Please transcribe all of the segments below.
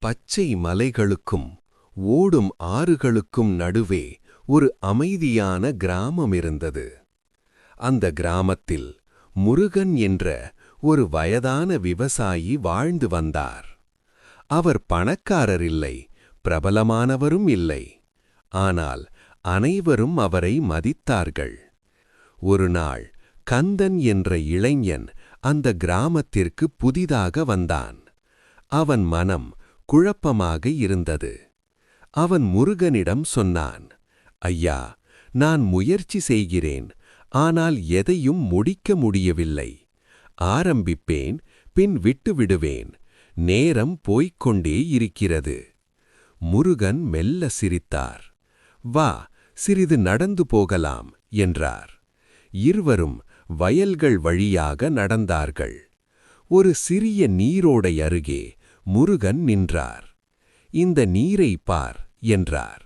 பச்சை மலைகளுக்கும் ஓடும் ஆறுகளுக்கும் நடுவே ஒரு அமைதியான கிராமம் இருந்தது. அந்த கிராமத்தில் முருகன் என்ற ஒரு வயதான விவசாயி வாழ்ந்து வந்தார். அவர் பணக்காரர் இல்லை, பிரபலமானவரும் இல்லை. ஆனால் அனைவரும் அவரை மதித்தார்கள். ஒரு நாள் கந்தன் என்ற இளைஞன் அந்த கிராமத்திற்கு புதிதாக வந்தான். அவன் மனம் குழப்பமாக இருந்தது. அவன் முருகனிடம் சொன்னான், ஐயா, நான் முயற்சி செய்கிறேன், ஆனால் எதையும் முடிக்க முடியவில்லை. ஆரம்பிப்பேன், பின் விட்டுவிடுவேன். நேரம் போய்க்கொண்டே இருக்கிறது. முருகன் மெல்ல சிரித்தார். வா, சிறிது நடந்து போகலாம் என்றார். இருவரும் வயல்கள் வழியாக நடந்தார்கள். ஒரு சிறிய நீரோடை அருகே முருகன் நின்றார். இந்த நீரை பார் என்றார்.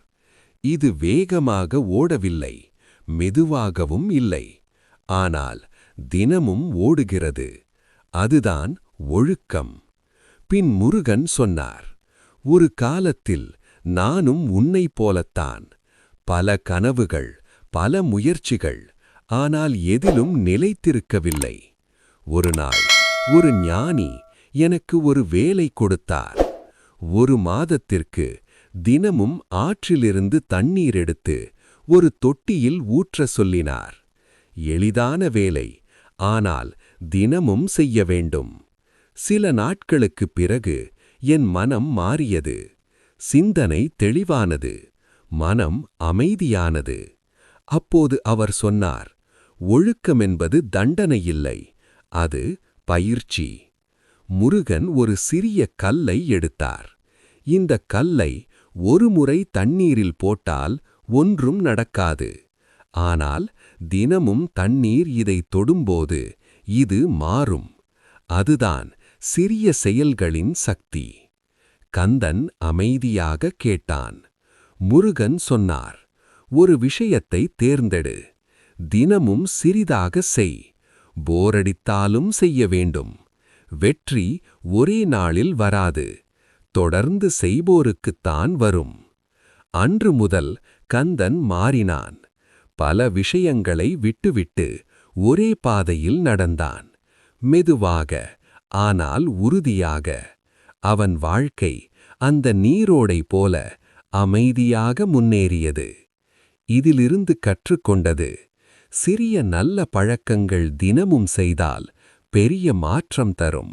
இது வேகமாக ஓடவில்லை, மெதுவாகவும் இல்லை. ஆனால் தினமும் ஓடுகிறது. அதுதான் ஒழுக்கம். பின் முருகன் சொன்னார், ஒரு காலத்தில் நானும் உன்னைப் போலத்தான். பல கனவுகள், பல முயற்சிகள், ஆனால் எதிலும் நிலைத்திருக்கவில்லை. ஒரு நாள் ஒரு ஞானி எனக்கு ஒரு வேலை கொடுத்தார். ஒரு மாதத்திற்கு தினமும் ஆற்றிலிருந்து தண்ணீர் எடுத்து ஒரு தொட்டியில் ஊற்ற சொல்லினார். எளிதான வேலை, ஆனால் தினமும் செய்ய வேண்டும். சில நாட்களுக்குப் பிறகு என் மனம் மாறியது. சிந்தனை தெளிவானது, மனம் அமைதியானது. அப்போது அவர் சொன்னார், ஒழுக்கமென்பது தண்டனையில்லை, அது பயிற்சி. முருகன் ஒரு சிறிய கல்லை எடுத்தார். இந்த கல்லை ஒருமுறை தண்ணீரில் போட்டால் ஒன்றும் நடக்காது. ஆனால் தினமும் தண்ணீர் இதை தொடும்போது இது மாறும். அதுதான் சிறிய செயல்களின் சக்தி. கந்தன் அமைதியாக கேட்டான். முருகன் சொன்னார், ஒரு விஷயத்தை தேர்ந்தெடு. தினமும் சிறிதாக செய். போரடித்தாலும் செய்ய வேண்டும். வெற்றி ஒரே நாளில் வராது. தொடர்ந்து செய்வோருக்குத்தான் வரும். அன்று முதல் கந்தன் மாறினான். பல விஷயங்களை விட்டுவிட்டு ஒரே பாதையில் நடந்தான். மெதுவாக, ஆனால் உறுதியாக. அவன் வாழ்க்கை அந்த நீரோடை போல அமைதியாக முன்னேறியது. இதிலிருந்து கற்றுக்கொண்டது, சிறிய நல்ல பழக்கங்கள் தினமும் செய்தால் பெரிய மாற்றம் தரும்.